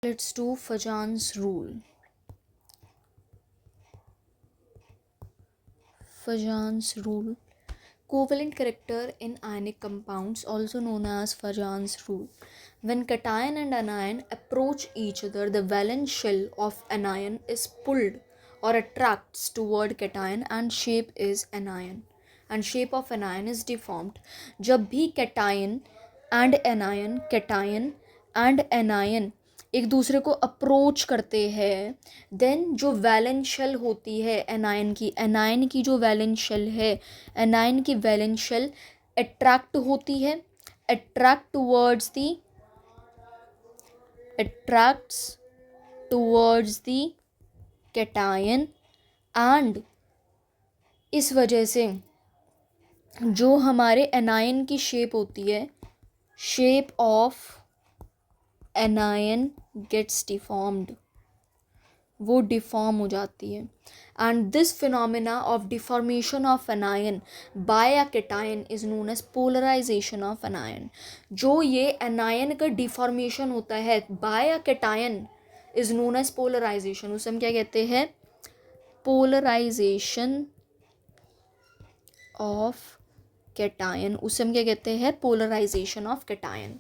Let's do Fajan's rule. Fajan's rule. Covalent character in ionic compounds, also known as Fajan's rule. When cation and anion approach each other, the valence shell of anion is pulled or attracts toward cation and shape is anion. And shape of anion is deformed. जब भी cation and anion एक दूसरे को approach करते हैं, then जो valence shell होती है एनायन की जो वैलेंस शेल है, एनायन की वैलेंस शेल अट्रैक्ट होती है, attracts towards the cation and इस वजह से जो हमारे एनायन की शेप होती है, shape of anion gets deformed, वो डिफॉर्म हो जाती है. And this phenomena of deformation of anion by a cation is known as polarisation of anion. जो ये एनायन का डिफॉर्मेशन होता है by a cation is known as polarisation. उसे हम क्या कहते हैं? Polarisation of cation. उसे हम क्या कहते हैं? Polarisation of cation.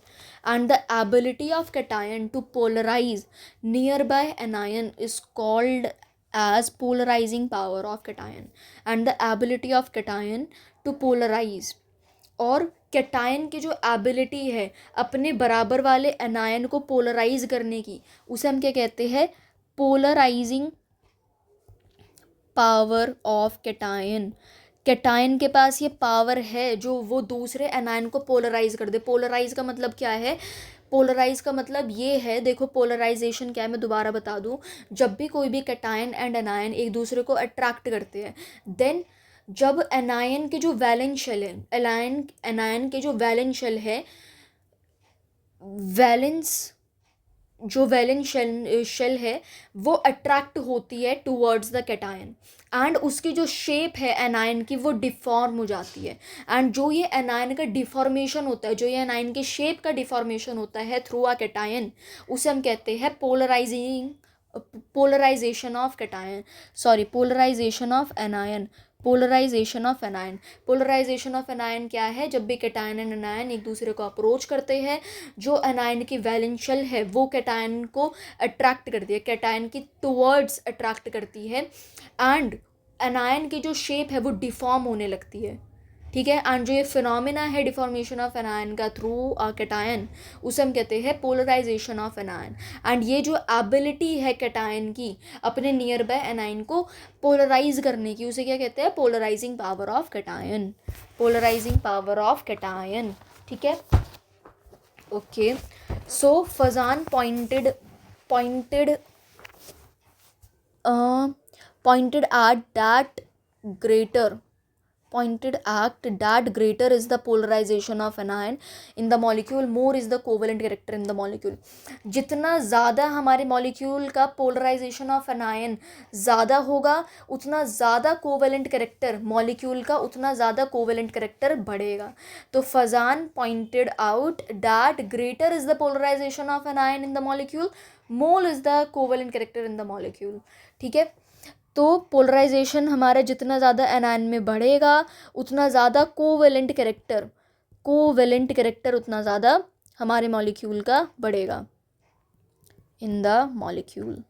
And the ability of cation to polarize nearby anion is called as polarizing power of cation. And the ability of cation to polarize, और कैटायन की जो एबिलिटी है अपने बराबर वाले एनायन को पोलराइज करने की, उसे हम क्या कहते हैं? Polarising power of cation. Cation के पास ये पावर है जो वो दूसरे एनायन को पोलराइज कर दे. पोलराइज का मतलब क्या है? पोलराइज का मतलब ये है, देखो पोलराइजेशन क्या है मैं दोबारा बता दूं. जब भी कोई भी कैटायन एंड एनायन एक दूसरे को अट्रैक्ट करते हैं, देन जब एनायन के जो वैलेंस शेल है, एनायन के जो वैलेंस शेल है, जो वैलेंस शेल है वो अट्रैक्ट होती है टूवर्ड्स द कैटायन, एंड उसकी जो शेप है एनायन की वो डिफॉर्म हो जाती है. एंड जो ये एनायन का डिफॉर्मेशन होता है, जो ये एनायन की शेप का डिफॉर्मेशन होता है थ्रू अ कैटायन, उसे हम कहते हैं polarisation of cation, polarisation of anion. Polarisation of anion. Polarisation of anion क्या है? जब भी कैटायन एंड एनायन एक दूसरे को अप्रोच करते हैं, जो एनायन की वैलेंस शेल है वो कैटायन को अट्रैक्ट करती है, कैटायन की टुवर्ड्स अट्रैक्ट करती है, एंड एनायन की जो शेप है वो डिफॉर्म होने लगती है. ठीक है. एंड जो ये फिनोमिना है डिफॉर्मेशन ऑफ एनायन का थ्रू अ कैटायन, उसे हम कहते हैं पोलराइजेशन ऑफ एनायन. एंड ये जो एबिलिटी है कैटायन की अपने नियर बाय एनायन को पोलराइज करने की, उसे क्या कहते हैं? Polarising power of cation. Polarising power of cation. ठीक है. Okay. So Fajan pointed at that greater is the polarization of anion in the molecule, more is the covalent character in the molecule. जितना ज़्यादा हमारे molecule का polarisation of anion ज़्यादा होगा, उतना ज़्यादा कोवेलेंट करेक्टर मॉलिक्यूल का, उतना ज़्यादा कोवेलेंट करेक्टर बढ़ेगा. तो Fajan pointed out that greater is the polarisation of anion in the molecule, more is the covalent character in the molecule. ठीक है. तो पोलराइजेशन हमारा जितना ज़्यादा एनायन में बढ़ेगा, उतना ज़्यादा कोवेलेंट करेक्टर उतना ज़्यादा हमारे मॉलिक्यूल का बढ़ेगा, इन द मॉलिक्यूल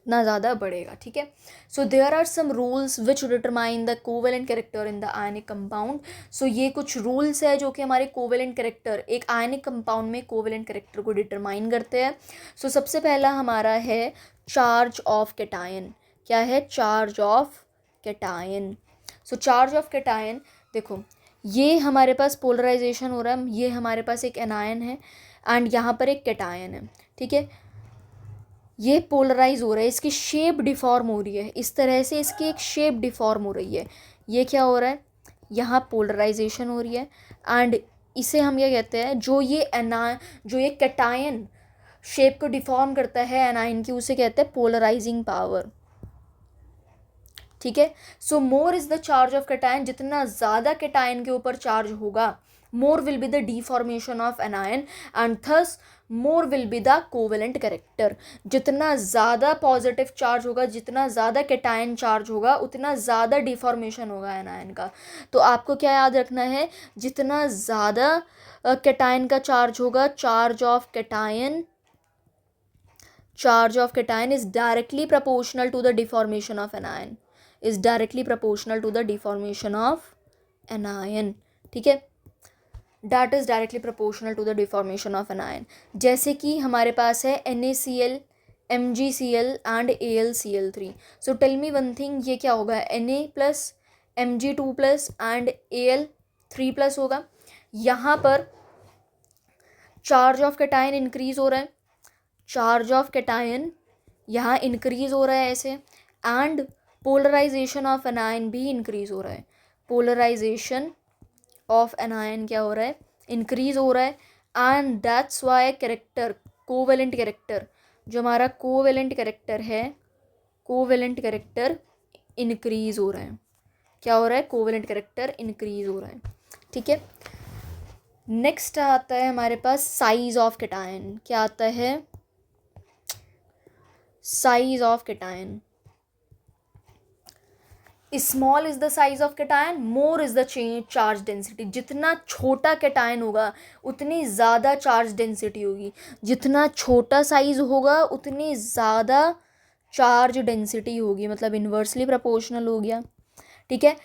उतना ज़्यादा बढ़ेगा. ठीक है. So there are some rules which determine the covalent character in the ionic compound. So ये कुछ रूल्स है जो कि हमारे कोवेलेंट करेक्टर, एक आयनिक कंपाउंड में कोवेलेंट करेक्टर को डिटरमाइन करते हैं. सो सबसे पहला हमारा है चार्ज ऑफ कैटायन. क्या है? Charge of cation. So charge of cation, देखो ये हमारे पास पोलराइजेशन हो रहा है, ये हमारे पास एक एनायन है एंड यहाँ पर एक कैटायन है. ठीक है. ये पोलराइज हो रहा है, इसकी शेप डिफॉर्म हो रही है, इस तरह से इसकी एक शेप डिफॉर्म हो रही है. ये क्या हो रहा है? यहाँ पोलराइजेशन हो रही है, एंड इसे हम क्या कहते हैं? जो ये कैटायन शेप को डिफॉर्म करता है एनायन की, उसे कहते हैं पोलराइजिंग पावर. ठीक है. So more is the charge of cation. जितना ज़्यादा कैटायन के ऊपर चार्ज होगा, more will be the deformation of anion, and thus more will be the covalent character. जितना ज़्यादा पॉजिटिव चार्ज होगा, जितना ज़्यादा कैटायन चार्ज होगा, उतना ज़्यादा डिफॉर्मेशन होगा एनायन का। तो आपको क्या याद रखना है, जितना ज़्यादा कैटायन का चार्ज होगा, charge of cation is directly proportional to the deformation of anion, is directly proportional to the deformation of anion। ठीक है, that is directly proportional to the deformation of anion। जैसे कि हमारे पास है NaCl, MgCl and AlCl3। so tell me one thing, ये क्या होगा, Na plus Mg2 plus and Al3 plus होगा। यहाँ पर चार्ज ऑफ कैटायन इंक्रीज हो रहा है, चार्ज ऑफ कैटायन यहाँ इंक्रीज हो रहा है ऐसे, एंड पोलराइजेशन ऑफ एनायन भी इंक्रीज हो रहा है। पोलराइजेशन ऑफ एनायन क्या हो रहा है, इंक्रीज हो रहा है। And that's why character, covalent character, जो हमारा कोवेलेंट कैरेक्टर है, कोवेलेंट कैरेक्टर इंक्रीज हो रहा है। क्या हो रहा है, कोवेलेंट कैरेक्टर इंक्रीज हो रहा है। ठीक है, नेक्स्ट आता है हमारे पास साइज ऑफ कैटायन। क्या आता है, size of cation. Small is the size of cation, more is the charge density. जितना छोटा कैटायन होगा उतनी ज़्यादा चार्ज डेंसिटी होगी, जितना छोटा साइज होगा उतनी ज़्यादा चार्ज डेंसिटी होगी, मतलब इन्वर्सली प्रोपोर्शनल हो गया। ठीक है,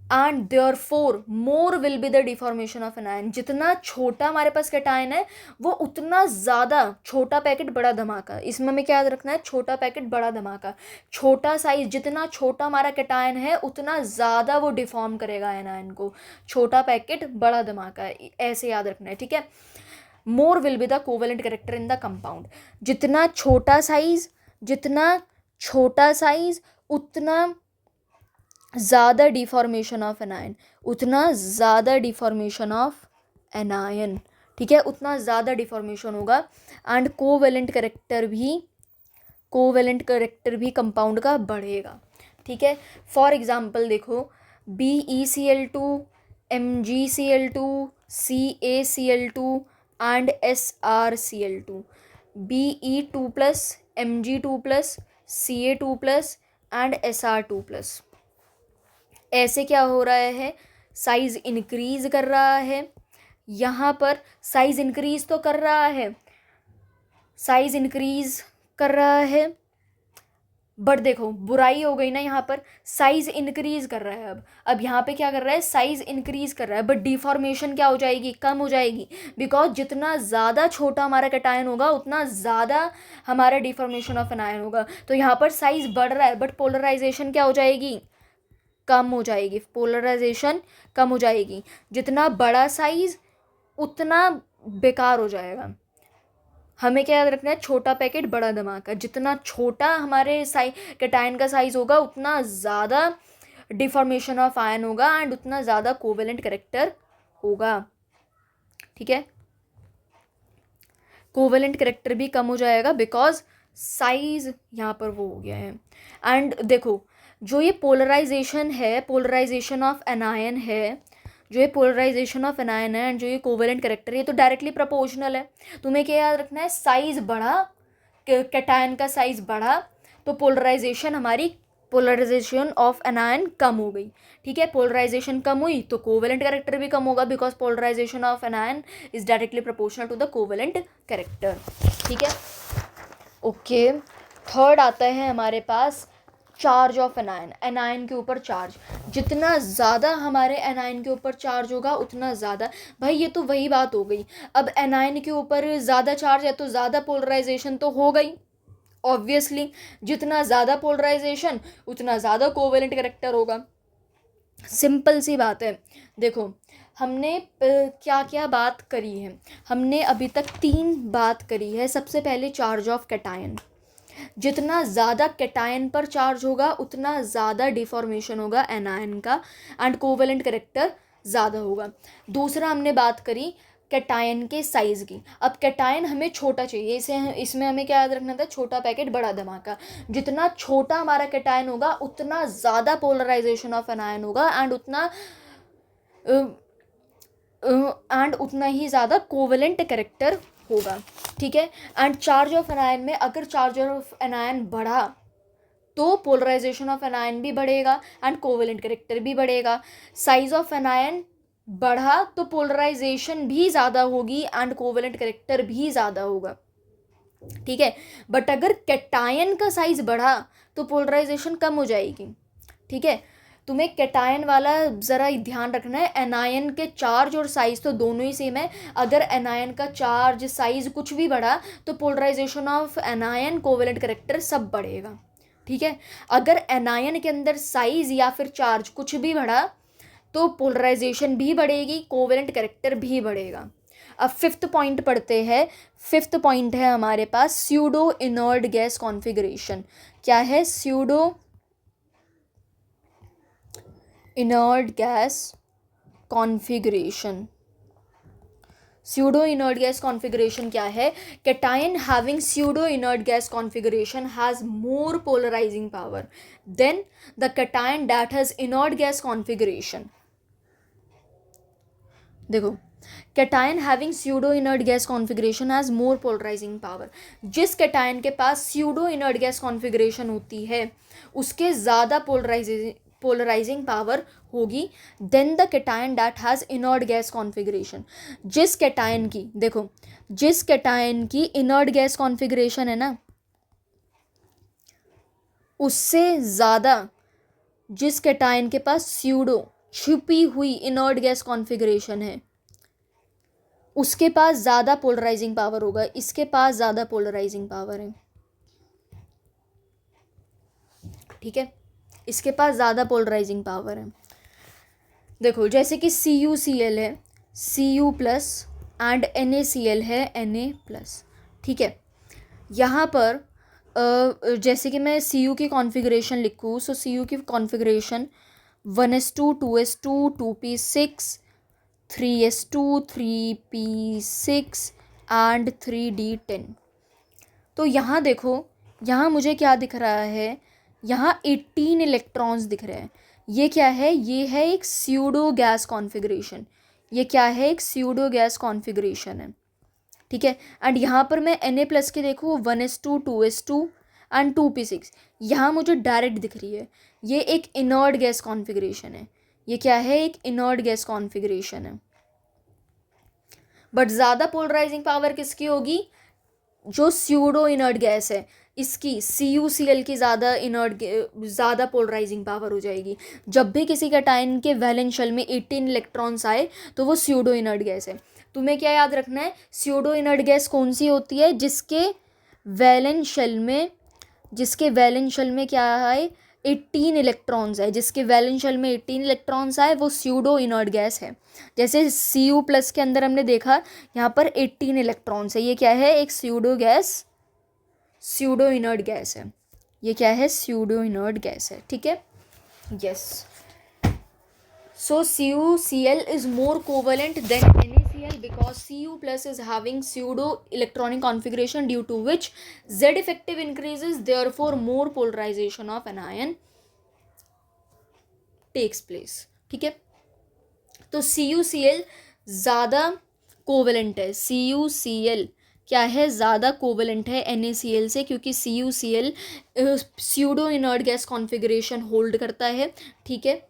and therefore more will be the deformation of anion. जितना छोटा हमारे पास कैटायन है वो उतना ज़्यादा, छोटा पैकेट बड़ा धमाका, इसमें हमें क्या याद रखना है, छोटा पैकेट बड़ा धमाका। छोटा साइज, जितना छोटा हमारा कैटायन है उतना ज़्यादा वो डिफॉर्म करेगा एन आयन को। छोटा पैकेट बड़ा धमाका, ऐसे याद रखना है। ठीक है, मोर will be the covalent character in the compound. जितना छोटा साइज, जितना छोटा साइज उतना ज़्यादा डिफॉर्मेशन ऑफ एनायन, उतना ज़्यादा डिफॉर्मेशन ऑफ एनायन। ठीक है, उतना ज़्यादा डिफॉर्मेशन होगा। एंड कोवेलेंट कैरेक्टर भी कंपाउंड का बढ़ेगा। ठीक है, फॉर एग्जांपल देखो, BeCl2, MgCl2, CaCl2 and SrCl2, Be2 plus, Mg2 plus, Ca2 plus and Sr2 plus. ऐसे क्या हो रहा है, साइज इंक्रीज कर रहा है। यहाँ पर साइज इंक्रीज तो कर रहा है, साइज इंक्रीज कर रहा है, बट देखो बुराई हो गई ना, यहाँ पर साइज इंक्रीज कर रहा है। अब यहाँ पे क्या कर रहा है, साइज इंक्रीज कर रहा है, बट डिफॉर्मेशन क्या हो जाएगी, कम हो जाएगी। बिकॉज जितना ज़्यादा छोटा हमारा कैटायन होगा उतना ज़्यादा हमारा डिफॉर्मेशन ऑफ एनायन होगा। तो यहाँ पर साइज बढ़ रहा है बट पोलराइजेशन क्या हो जाएगी, कम हो जाएगी। पोलराइजेशन कम हो जाएगी। जितना बड़ा साइज उतना बेकार हो जाएगा। हमें क्या याद रखना है, छोटा पैकेट बड़ा धमाका। जितना छोटा हमारे कैटायन का साइज होगा उतना ज़्यादा डिफॉर्मेशन ऑफ आयन होगा एंड उतना ज़्यादा कोवेलेंट कैरेक्टर होगा। ठीक है, कोवेलेंट कैरेक्टर भी कम हो जाएगा बिकॉज साइज यहाँ पर वो हो गया है। एंड देखो, जो ये पोलराइजेशन है, पोलराइजेशन ऑफ एनायन है, जो ये पोलराइजेशन ऑफ एनायन है एंड जो ये कोवेलेंट कैरेक्टर है, ये तो डायरेक्टली प्रोपोर्शनल है। तुम्हें क्या याद रखना है, साइज बढ़ा, कैटायन का साइज बढ़ा तो पोलराइजेशन हमारी, पोलराइजेशन ऑफ एनायन कम हो गई। ठीक है, पोलराइजेशन कम हुई तो कोवेलेंट कैरेक्टर भी कम होगा because polarisation of anion is directly proportional to the covalent character. ठीक है, ओके। थर्ड आता है हमारे पास चार्ज ऑफ एनायन, एनायन के ऊपर चार्ज। जितना ज़्यादा हमारे एनायन के ऊपर चार्ज होगा उतना ज़्यादा, भाई ये तो वही बात हो गई। अब एनायन के ऊपर ज़्यादा चार्ज है तो ज़्यादा पोलराइजेशन तो हो गई ऑब्वियसली। जितना ज़्यादा पोलराइजेशन उतना ज़्यादा कोवेलेंट कैरेक्टर होगा। सिंपल सी बात है। देखो हमने क्या क्या बात करी है, हमने अभी तक 3 बात करी है। सबसे पहले चार्ज ऑफ कैटायन, जितना ज़्यादा कैटायन पर चार्ज होगा उतना ज़्यादा डिफॉर्मेशन होगा एनायन का एंड कोवेलेंट कैरेक्टर ज़्यादा होगा। दूसरा हमने बात करी कैटायन के साइज़ की। अब कैटायन हमें छोटा चाहिए, इसमें हमें क्या याद रखना था, छोटा पैकेट बड़ा धमाका। जितना छोटा हमारा कैटायन होगा उतना ज़्यादा पोलराइजेशन ऑफ एनायन होगा एंड उतना ही ज़्यादा कोवेलेंट कैरेक्टर होगा, ठीक है। एंड चार्ज ऑफ एनायन में अगर चार्ज ऑफ एनायन बढ़ा तो पोलराइजेशन ऑफ एनायन भी बढ़ेगा एंड कोवेलेंट कैरेक्टर भी बढ़ेगा। साइज ऑफ एनायन बढ़ा तो पोलराइजेशन भी ज़्यादा होगी एंड कोवेलेंट कैरेक्टर भी ज़्यादा होगा, ठीक है। बट अगर कैटायन का साइज बढ़ा तो पोलराइजेशन कम हो जाएगी, ठीक है। तुम्हें कैटायन वाला ज़रा ध्यान रखना है। एनायन के चार्ज और साइज तो दोनों ही सेम है। अगर एनायन का चार्ज साइज कुछ भी बढ़ा तो polarisation of anion covalent character सब बढ़ेगा, ठीक है। अगर एनायन के अंदर साइज या फिर चार्ज कुछ भी बढ़ा तो पोलराइजेशन भी बढ़ेगी, कोवेलेंट कैरेक्टर भी बढ़ेगा। अब फिफ्थ पॉइंट पढ़ते हैं। फिफ्थ पॉइंट है हमारे पास स्यूडो इनर्ट गैस कॉन्फ़िगरेशन। क्या है? Pseudo inert gas configuration. Pseudo inert gas configuration क्या है? Cation having pseudo inert gas configuration has more polarising power than the cation that has inert gas configuration. देखो, cation having pseudo inert gas configuration has more polarising power. जिस cation के पास pseudo inert gas configuration होती है उसके ज़्यादा polarising power होगी than the cation that has inert gas configuration. जिस कैटायन की, देखो, जिस कैटायन की इनर्ट गैस कॉन्फ़िगरेशन है ना, उससे ज़्यादा जिस कैटायन के पास स्यूडो छुपी हुई इनर्ट गैस कॉन्फ़िगरेशन है उसके पास ज़्यादा पोलराइजिंग पावर होगा। इसके पास ज़्यादा पोलराइजिंग पावर है, ठीक है। इसके पास ज़्यादा पोलराइजिंग पावर है। देखो, जैसे कि CuCl है Cu प्लस एंड NaCl है Na प्लस, ठीक है। यहाँ पर जैसे कि मैं Cu की कॉन्फ़िगरेशन लिखूँ, सो Cu की configuration 1s2 2s2 2p6 3s2 3p6 and 3d10। तो यहाँ देखो, यहाँ मुझे क्या दिख रहा है? यहाँ 18 इलेक्ट्रॉन्स दिख रहे हैं। ये क्या है? ये है एक स्यूडो गैस कॉन्फ़िगरेशन। ये क्या है? एक स्यूडो गैस कॉन्फ़िगरेशन है, ठीक है। एंड यहाँ पर मैं Na प्लस के देखूँ 1s2 2s2 एंड 2p6, यहाँ मुझे डायरेक्ट दिख रही है। ये एक इनर्ट गैस कॉन्फ़िगरेशन है। ये क्या है? एक इनर्ट गैस कॉन्फ़िगरेशन है। बट ज़्यादा पोलराइजिंग पावर किसकी होगी? जो स्यूडो इनर्ट गैस है इसकी, CuCl की ज़्यादा पोलराइजिंग पावर हो जाएगी। जब भी किसी कैटायन के वैलेंस शेल में 18 इलेक्ट्रॉन्स आए तो वो स्यूडो इनर्ट गैस है। तुम्हें क्या याद रखना है? स्यूडो इनर्ट गैस कौन सी होती है? जिसके वैलेंस शेल में क्या आए? 18 इलेक्ट्रॉन्स है। जिसके वैलेंस शेल में 18 इलेक्ट्रॉन्स आए वो स्यूडो इनर्ट गैस है। जैसे Cu प्लस के अंदर हमने देखा यहाँ पर 18 इलेक्ट्रॉन्स है। ये क्या है? एक स्यूडो इनर्ट गैस है। ये क्या है? स्यूडो इनर्ट गैस है, ठीक है। Yes, so CuCl is more covalent than NaCl because Cu plus is having pseudo electronic configuration due to which Z effective increases, therefore more polarization of anion takes place, ठीक है। तो CuCl ज़्यादा covalent है। CuCl क्या है? ज़्यादा covalent है NaCl से, क्योंकि CuCl pseudo inert gas configuration hold करता है, ठीक है,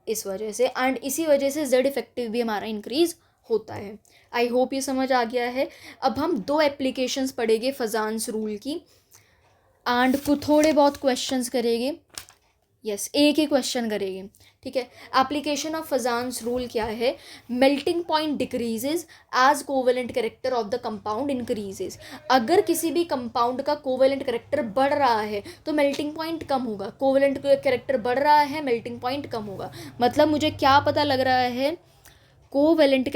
इस वजह से। एंड इसी वजह से Z इफेक्टिव भी हमारा इंक्रीज होता है। आई होप ये समझ आ गया है। अब हम 2 एप्लीकेशंस पढ़ेंगे फजान्स रूल की एंड कुछ थोड़े बहुत क्वेश्चंस करेंगे। यस, एक ही क्वेश्चन करेंगे, ठीक है। एप्लीकेशन ऑफ फजान्स रूल क्या है? Melting point decreases as covalent character of the compound increases. अगर किसी भी कंपाउंड का कोवेलेंट कैरेक्टर बढ़ रहा है तो मेल्टिंग पॉइंट कम होगा। कोवेलेंट कैरेक्टर बढ़ रहा है, मेल्टिंग पॉइंट कम होगा। मतलब मुझे क्या पता लग रहा है? Covalent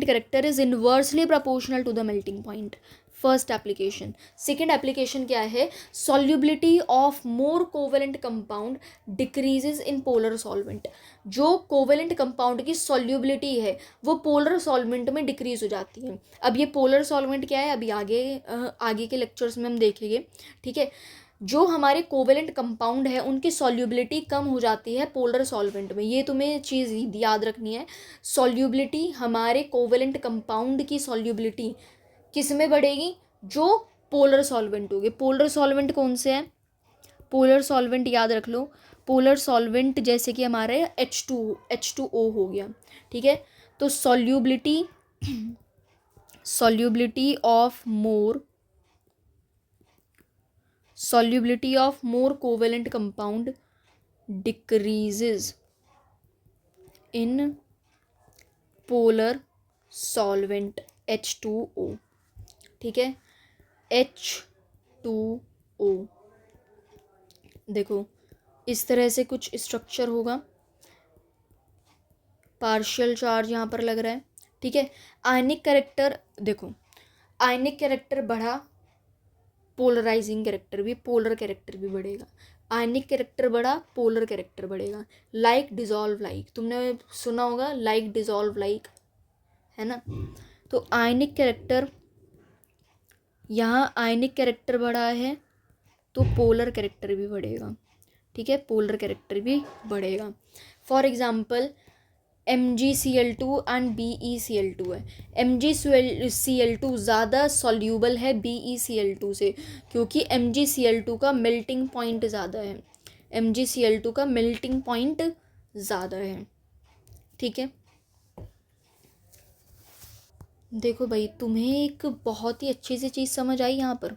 character is inversely proportional to the melting point. First application. Second application क्या है? Solubility of more covalent compound decreases in polar solvent. जो कोवेलेंट कंपाउंड की सॉल्युबिलिटी है वो पोलर सॉल्वेंट में डिक्रीज हो जाती है। अब ये पोलर सॉल्वेंट क्या है अभी आगे के लेक्चर्स में हम देखेंगे, ठीक है। जो हमारे कोवेलेंट कंपाउंड है उनकी सॉल्युबिलिटी कम हो जाती है पोलर सॉल्वेंट में। ये तुम्हें चीज़ याद रखनी है। सॉल्युबिलिटी, हमारे कोवेलेंट कंपाउंड की सॉल्युबिलिटी किस में बढ़ेगी? जो पोलर सॉल्वेंट होगी। पोलर सॉल्वेंट कौन से हैं? पोलर सॉल्वेंट याद रख लो। पोलर सॉल्वेंट जैसे कि हमारे H2O हो गया, ठीक है। तो solubility of more covalent compound decreases in polar solvent H2O, ठीक है। H2O, देखो इस तरह से कुछ स्ट्रक्चर होगा, पार्शियल चार्ज यहाँ पर लग रहा है, ठीक है। आयनिक कैरेक्टर, देखो आयनिक कैरेक्टर बढ़ा, पोलराइजिंग कैरेक्टर भी, पोलर कैरेक्टर भी बढ़ेगा। आयनिक कैरेक्टर बढ़ा, पोलर कैरेक्टर बढ़ेगा। लाइक डिजॉल्व लाइक, तुमने सुना होगा लाइक डिजॉल्व लाइक, है ना। तो आयनिक कैरेक्टर, यहाँ आयनिक कैरेक्टर बढ़ा है तो पोलर कैरेक्टर भी बढ़ेगा, ठीक है। पोलर कैरेक्टर भी बढ़ेगा। For example MgCl2 and BeCl2 है। MgCl2 ज़्यादा सॉल्यूबल है BeCl2 से, क्योंकि MgCl2 का मेल्टिंग पॉइंट ज़्यादा है। MgCl2 का मेल्टिंग पॉइंट ज़्यादा है, ठीक है। देखो भाई, तुम्हें एक बहुत ही अच्छी सी चीज़ समझ आई यहाँ पर,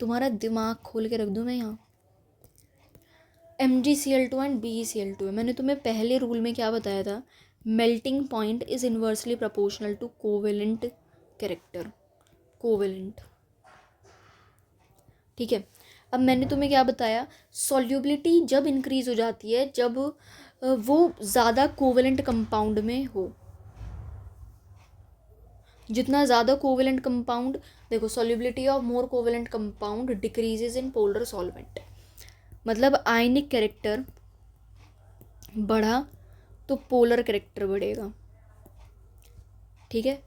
तुम्हारा दिमाग खोल के रख दूँ मैं यहाँ। MgCl2 एंड BeCl2 है। मैंने तुम्हें पहले रूल में क्या बताया था? Melting point is inversely proportional to covalent character, covalent, ठीक है। अब मैंने तुम्हें क्या बताया? सॉल्युबिलिटी जब इंक्रीज हो जाती है जब वो ज़्यादा कोवेलेंट कंपाउंड में हो। जितना ज़्यादा कोवेलेंट कंपाउंड, देखो solubility of more covalent compound decreases in polar solvent, मतलब आयनिक कैरेक्टर बढ़ा तो पोलर कैरेक्टर बढ़ेगा, ठीक है।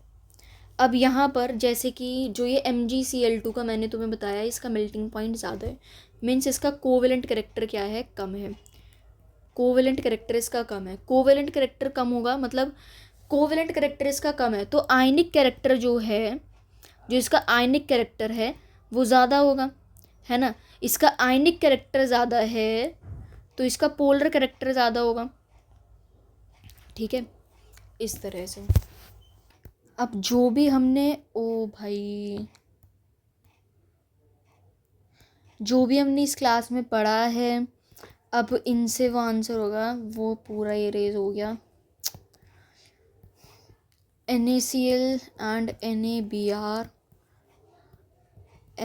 अब यहाँ पर जैसे कि जो ये MgCl2 का मैंने तुम्हें बताया, इसका मेल्टिंग पॉइंट ज़्यादा है, मीन्स इसका कोवेलेंट कैरेक्टर क्या है? कम है। कोवेलेंट कैरेक्टर इसका कम है। कोवेलेंट कैरेक्टर कम होगा मतलब कोवेलेंट कैरेक्टर इसका कम है, तो आयनिक कैरेक्टर जो है, जो इसका आयनिक कैरेक्टर है वो ज़्यादा होगा, है ना। इसका आयनिक कैरेक्टर ज़्यादा है तो इसका पोलर कैरेक्टर ज़्यादा होगा, ठीक है। इस तरह से अब जो भी हमने, ओ भाई, जो भी हमने इस क्लास में पढ़ा है, अब इनसे वो आंसर होगा, वो पूरा इरेज हो गया। NaCl and NaBr,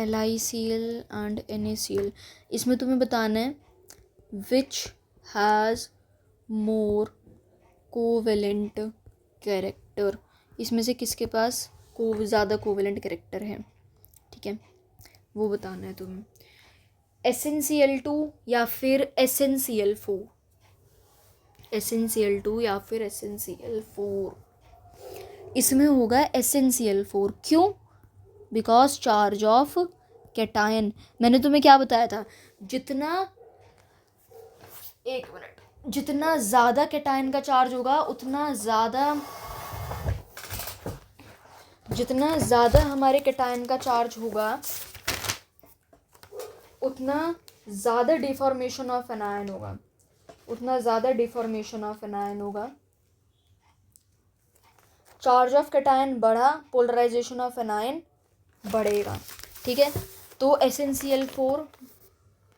LiCl and NaCl, इसमें तुम्हें बताना है which has more covalent character, इसमें से किसके पास ज़्यादा कोवेलेंट कैरेक्टर है, ठीक है, वो बताना है तुम्हें। SnCl2 या फिर SnCl4, SnCl2 या फिर SnCl4, इसमें होगा SnCl4। क्यों? बिकॉज चार्ज ऑफ कैटायन, मैंने तुम्हें क्या बताया था? जितना, एक मिनट, जितना ज़्यादा कैटायन का चार्ज होगा जितना ज़्यादा हमारे कैटायन का चार्ज होगा उतना ज़्यादा डिफॉर्मेशन ऑफ एनायन होगा, उतना ज़्यादा डिफॉर्मेशन ऑफ एनायन होगा। चार्ज ऑफ कैटायन बढ़ा, पोलराइजेशन ऑफ एनायन बढ़ेगा, ठीक है। तो SnCl4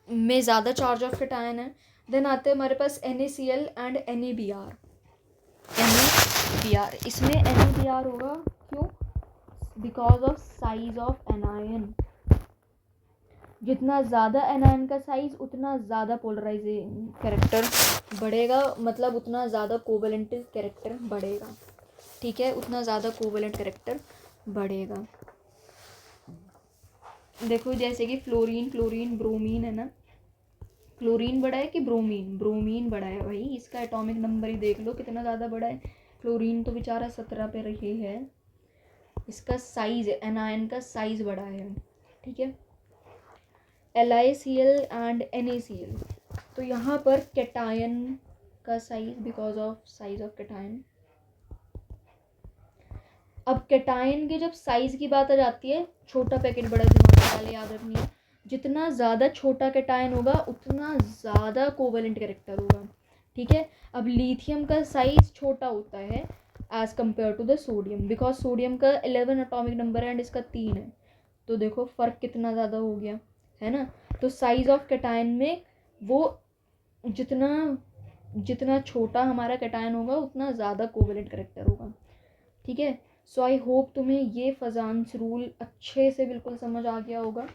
में ज़्यादा चार्ज ऑफ कैटायन है। देन आते हैं हमारे पास NaCl एंड NaBr। इसमें NaBr होगा, क्यों? Because of size of anion, जितना ज़्यादा एनायन का साइज उतना ज़्यादा पोलराइजिंग कैरेक्टर बढ़ेगा, मतलब उतना ज़्यादा कोवेलेंट कैरेक्टर बढ़ेगा, ठीक है, उतना ज़्यादा कोवेलेंट कैरेक्टर बढ़ेगा। देखो जैसे कि फ्लोरीन ब्रोमीन है ना, क्लोरीन बड़ा है कि ब्रोमीन बड़ा है भाई, इसका एटॉमिक नंबर ही देख लो कितना ज़्यादा बड़ा है। क्लोरीन तो बेचारा 17 पे रही है, इसका साइज, एनायन का साइज बड़ा है, ठीक है। LiCl and NaCl। तो यहाँ पर कैटायन का size, because of size of cation. अब कैटायन के जब साइज की बात आ जाती है, छोटा पैकेट बड़ा दिमाग वाले याद रखनी है, जितना ज़्यादा छोटा कैटायन होगा उतना ज़्यादा कोवेलेंट कैरेक्टर होगा। ठीक है, अब लिथियम का साइज छोटा होता है as compared to the sodium, because sodium का 11 एटॉमिक नंबर है एंड इसका 3 है। तो देखो फ़र्क कितना ज़्यादा हो गया है ना। तो साइज ऑफ कैटायन में वो जितना छोटा हमारा कैटायन होगा उतना ज़्यादा कोवेलेंट कैरेक्टर होगा। ठीक है, सो आई होप तुम्हें ये फजान्स रूल अच्छे से बिल्कुल समझ आ गया होगा।